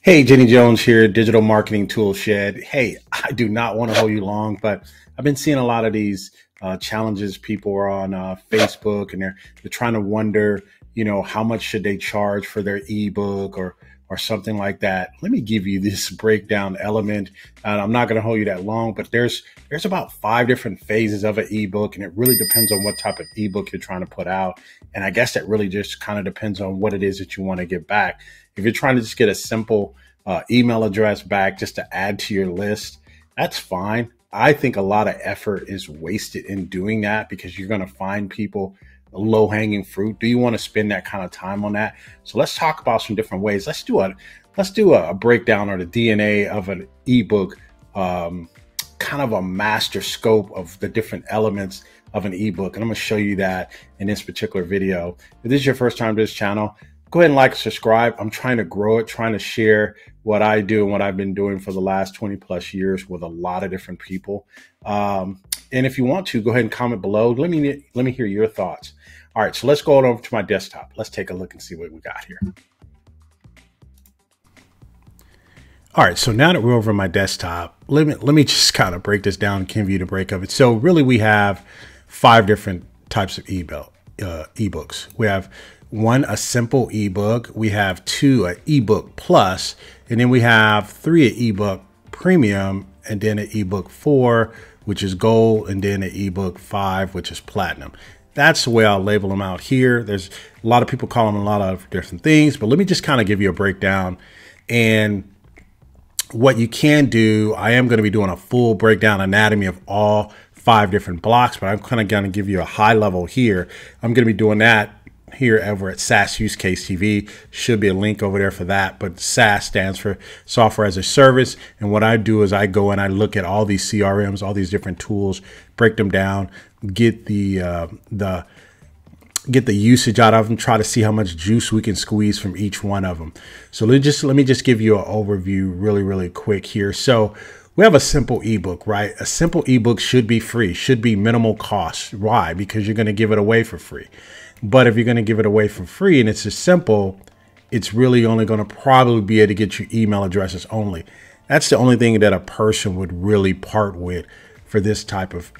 Hey, Jenny Jones here, Digital Marketing Tool Shed. Hey, I do not want to hold you long, but I've been seeing a lot of these challenges. People are on Facebook and they're trying to wonder, how much should they charge for their ebook or something like that. Let me give you this breakdown element. I'm not going to hold you that long, but there's about 5 different phases of an ebook, and it really depends on what type of ebook you're trying to put out. And I guess that really just kind of depends on what it is that you want to get back. If you're trying to just get a simple email address back just to add to your list, that's fine. I think a lot of effort is wasted in doing that because you're going to find people low-hanging fruit. Do you want to spend that kind of time on that? So let's talk about some different ways. Let's do a breakdown or the DNA of an ebook, kind of a master scope of the different elements of an ebook. And I'm going to show you that in this particular video. If this is your first time to this channel, go ahead and like and subscribe. I'm trying to grow it, trying to share what I do and what I've been doing for the last 20 plus years with a lot of different people. And if you want to, go ahead and comment below. Let me hear your thoughts. All right, so let's go on over to my desktop. Let's take a look and see what we got here. All right, so now that we're over my desktop, let me just kind of break this down and give you the break of it. So really we have 5 different types of ebooks. We have 1, a simple ebook. We have 2, an ebook plus, and then we have 3, an ebook premium, and then an ebook 4, which is gold, and then an ebook 5, which is platinum. That's the way I'll label them out here. There's a lot of people call them a lot of different things, but let me just kind of give you a breakdown. And what you can do, I am going to be doing a full breakdown anatomy of all 5 different blocks, but I'm kind of going to give you a high level here. I'm going to be doing that here over at Saas Use Case TV. Should be a link over there for that, but Saas stands for Software as a Service. And what I do is I go and I look at all these CRMs, all these different tools, break them down, get the usage out of them, try to see how much juice we can squeeze from each one of them. So let me just give you an overview really quick here. So we have a simple ebook, right? A simple ebook should be free, should be minimal cost. Why? Because you're going to give it away for free. But if you're going to give it away for free and it's just simple, it's really only going to probably be able to get you email addresses only. That's the only thing that a person would really part with for this type of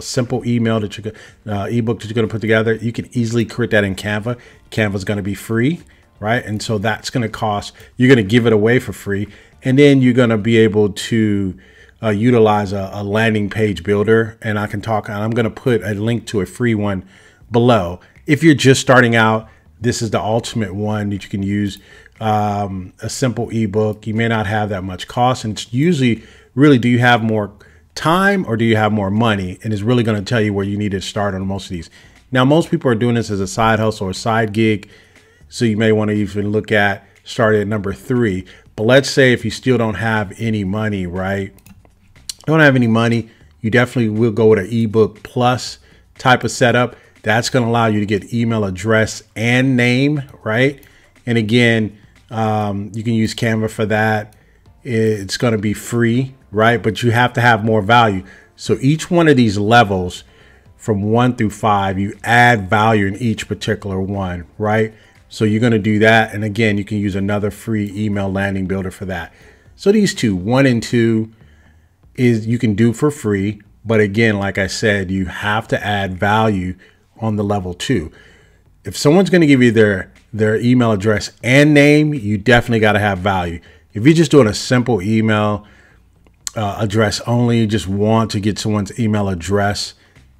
simple email that you ebook that you're going to put together. You can easily create that in Canva. Canva is going to be free, right? And so that's going to cost. You're going to give it away for free, and then you're going to be able to utilize a landing page builder. And I'm going to put a link to a free one below. If you're just starting out, this is the ultimate one that you can use. A simple ebook. You may not have that much cost, and it's usually really, do you have more time or do you have more money? And it's really going to tell you where you need to start on most of these. Now, most people are doing this as a side hustle or side gig, so you may want to even look at starting at number 3. But let's say if you still don't have any money, right? Don't have any money, you definitely will go with an ebook plus type of setup. That's going to allow you to get email address and name, right? And again, you can use Canva for that. It's going to be free, right? But you have to have more value. So each one of these levels from 1 through 5, you add value in each particular one, right? So you're going to do that. And again, you can use another free email landing builder for that. So these 2, 1 and 2, is you can do for free. But again, like I said, you have to add value on the level 2. If someone's going to give you their email address and name, you definitely got to have value. If you're just doing a simple email address only, you just want to get someone's email address,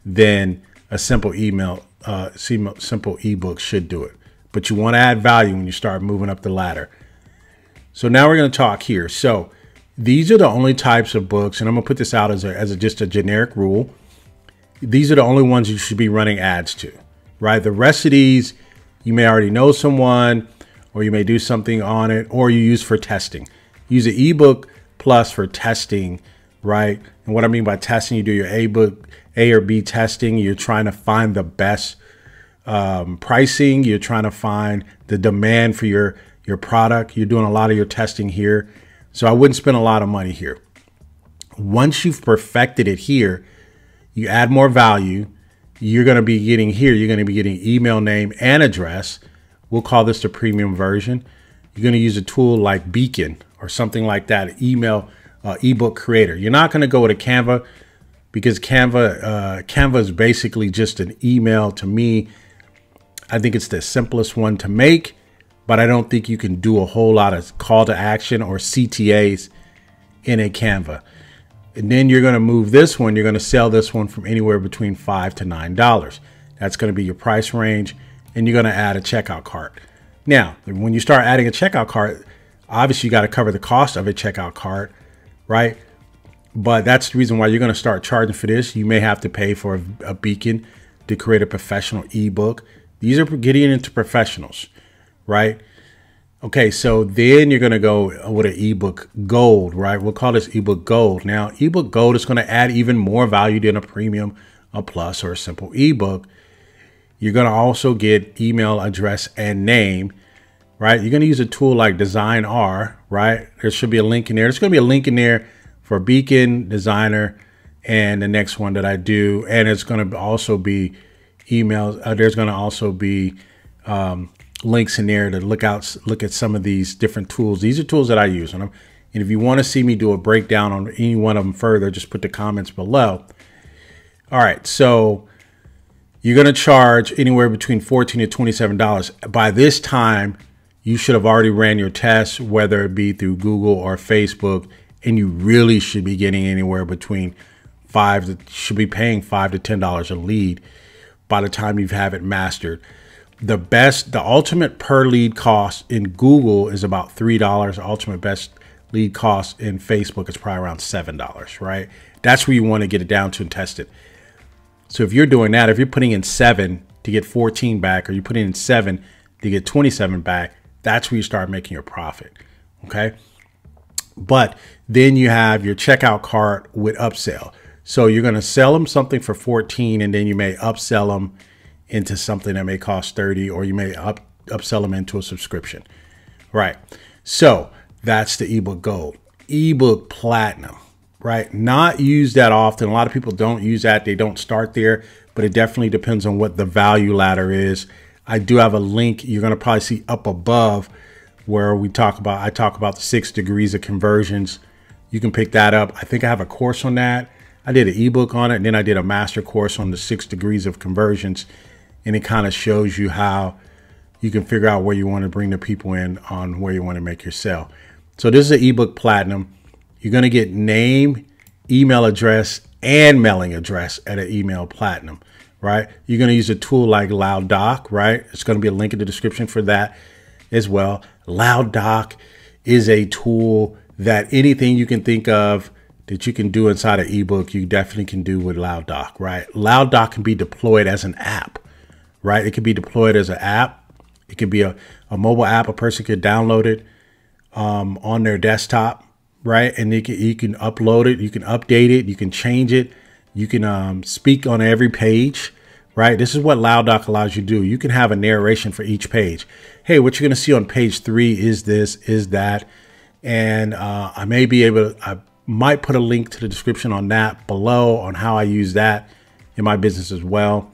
then a simple simple ebook should do it. But you want to add value when you start moving up the ladder. So now we're going to talk here. So these are the only types of books, and I'm gonna put this out as just a generic rule. These are the only ones you should be running ads to, right? The rest of these, you may already know someone, or you may do something on it, or you use for testing. Use an ebook plus for testing, right? And what I mean by testing, you do your ebook A or B testing. You're trying to find the best pricing. You're trying to find the demand for your product. You're doing a lot of your testing here. So I wouldn't spend a lot of money here. Once you've perfected it here, you add more value. You're going to be getting here. You're going to be getting email, name, and address. We'll call this the premium version. you're going to use a tool like Beacon or something like that, ebook creator. You're not going to go with a Canva, because Canva is basically just an email. To me, I think it's the simplest one to make, but I don't think you can do a whole lot of call to action or CTAs in a Canva. And then you're going to move this one. You're going to sell this one from anywhere between $5 to $9. That's going to be your price range. And you're going to add a checkout cart. Now, when you start adding a checkout cart, obviously you got to cover the cost of a checkout cart, right? But that's the reason why you're going to start charging for this. You may have to pay for a Beacon to create a professional ebook. These are getting into professionals, right? Okay, so then you're going to go with an ebook gold, right? We'll call this ebook gold. Now, ebook gold is going to add even more value than a premium, a plus, or a simple ebook. You're going to also get email address and name, right? You're going to use a tool like Design R, right? There should be a link in there. There's going to be a link in there for Beacon, Designer, and the next one that I do. And it's going to also be emails. There's going to also be links in there to look at some of these different tools. These are tools that I use. And if you want to see me do a breakdown on any one of them further, just put the comments below. All right, so you're going to charge anywhere between $14 to $27. By this time, you should have already ran your tests, whether it be through Google or Facebook, and you really should be getting anywhere between paying $5 to $10 a lead by the time you have it mastered. The ultimate per lead cost in Google is about $3. Ultimate best lead cost in Facebook is probably around $7, right? That's where you want to get it down to and test it. So if you're doing that, if you're putting in 7 to get 14 back, or you're putting in 7 to get 27 back, that's where you start making your profit, okay? But then you have your checkout cart with upsell. So you're going to sell them something for 14, and then you may upsell them into something that may cost 30, or you may upsell them into a subscription, right? So that's the ebook gold. Ebook platinum, right? Not used that often. A lot of people don't use that. They don't start there, but it definitely depends on what the value ladder is. I do have a link you're going to probably see up above where I talk about the 6 degrees of conversions. You can pick that up. I think I have a course on that. I did an ebook on it, and then I did a master course on the 6 degrees of conversions. And it kind of shows you how you can figure out where you want to bring the people in on where you want to make your sale. So this is an ebook platinum. You're going to get name, email address, and mailing address at an email platinum, right? You're going to use a tool like LoudDoc, right? It's going to be a link in the description for that as well. LoudDoc is a tool that anything you can think of that you can do inside an ebook, you definitely can do with LoudDoc, right? LoudDoc can be deployed as an app, right? It can be deployed as an app. It could be a mobile app. A person could download it on their desktop, right? And you can upload it, you can update it, you can change it, you can speak on every page, right? This is what LoudDoc allows you to do. You can have a narration for each page. Hey, what you're going to see on page 3 is this, is that, and I might put a link to the description on that below on how I use that in my business as well.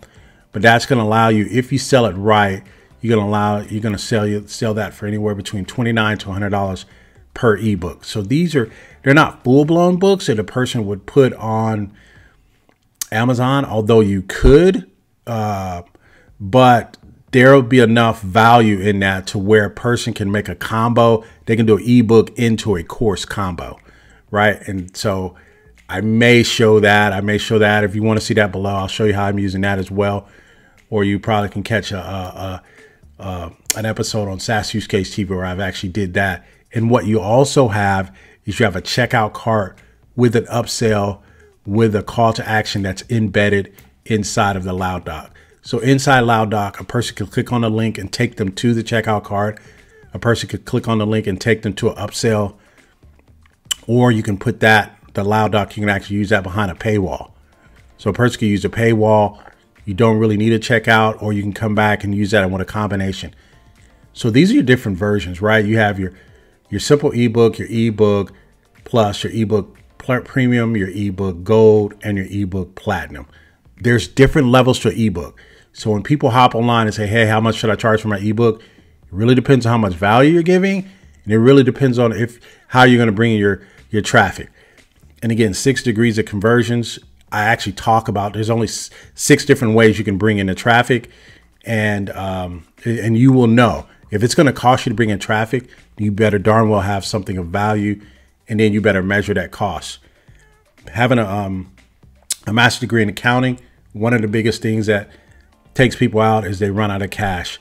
But that's going to allow you, if you sell it right, you're going to sell that for anywhere between $29 to $100 per ebook. So they're not full-blown books that a person would put on Amazon, although you could, but there'll be enough value in that to where a person can make a combo. They can do an ebook into a course combo, right? And so I may show that. If you want to see that below, I'll show you how I'm using that as well. Or you probably can catch an episode on Saas Use Case TV where I've actually did that. And what you also have is you have a checkout cart with an upsell with a call to action that's embedded inside of the LoudDoc. So inside LoudDoc, a person could click on the link and take them to the checkout cart. A person could click on the link and take them to an upsell. Or you can put the LoudDoc, you can actually use that behind a paywall. So a person can use a paywall. You don't really need a checkout, or you can come back and use that with a combination. So these are your different versions, right? You have your simple ebook, your ebook plus, your ebook premium, your ebook gold, and your ebook platinum. There's different levels to an ebook. So when people hop online and say, hey, how much should I charge for my ebook? It really depends on how much value you're giving, and it really depends on how you're going to bring in your traffic. And again, 6 degrees of conversions. I actually talk about, there's only 6 different ways you can bring in the traffic, and you will know if it's going to cost you to bring in traffic. You better darn well have something of value, and then you better measure that cost. Having a master's degree in accounting, one of the biggest things that takes people out is they run out of cash.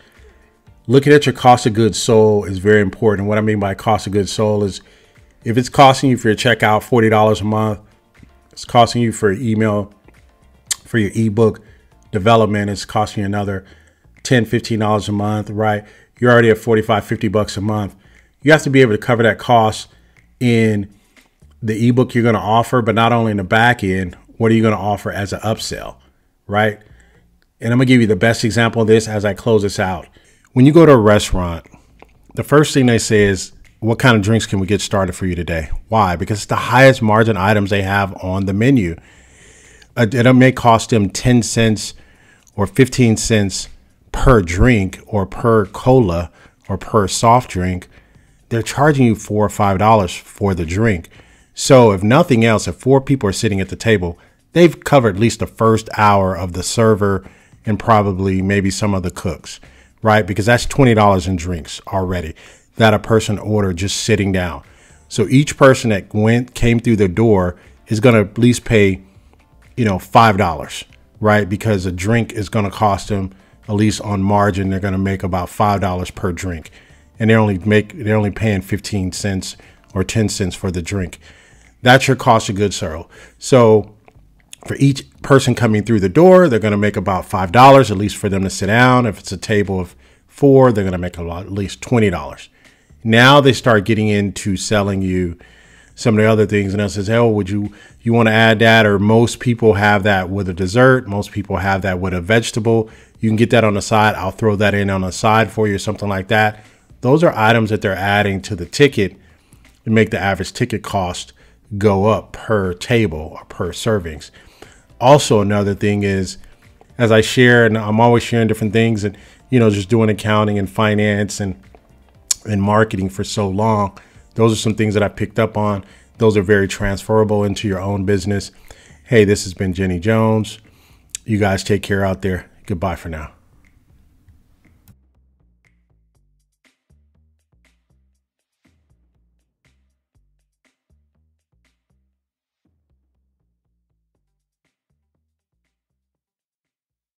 Looking at your cost of goods sold is very important. What I mean by cost of goods sold is if it's costing you for your checkout $40 a month, it's costing you for email, for your ebook development, it's costing you another $10, $15 a month, right? You're already at $45, $50 a month. You have to be able to cover that cost in the ebook you're going to offer, but not only in the back end, what are you going to offer as an upsell, right? And I'm going to give you the best example of this as I close this out. When you go to a restaurant, the first thing they say is, what kind of drinks can we get started for you today? Why? Because it's the highest margin items they have on the menu. It may cost them 10 cents or 15 cents per drink or per cola or per soft drink. They're charging you $4 or $5 for the drink. So if nothing else, if 4 people are sitting at the table, they've covered at least the first hour of the server and probably maybe some of the cooks, right? Because that's $20 in drinks already that a person ordered just sitting down. So each person that came through the door is going to at least pay, $5, right? Because a drink is going to cost them, at least on margin, they're going to make about $5 per drink. And they're only paying 15 cents or 10 cents for the drink. That's your cost of goods sold. So for each person coming through the door, they're going to make about $5, at least for them to sit down. If it's a table of 4, they're going to make at least $20. Now they start getting into selling you some of the other things, and it says, "Oh, would you want to add that?" Or most people have that with a dessert. Most people have that with a vegetable. You can get that on the side. I'll throw that in on the side for you, or something like that. Those are items that they're adding to the ticket to make the average ticket cost go up per table or per servings. Also, another thing is, as I share, and I'm always sharing different things, and just doing accounting and finance and marketing for so long, those are some things that I picked up on. Those are very transferable into your own business. Hey, this has been Jenny Jones. You guys take care out there. Goodbye for now.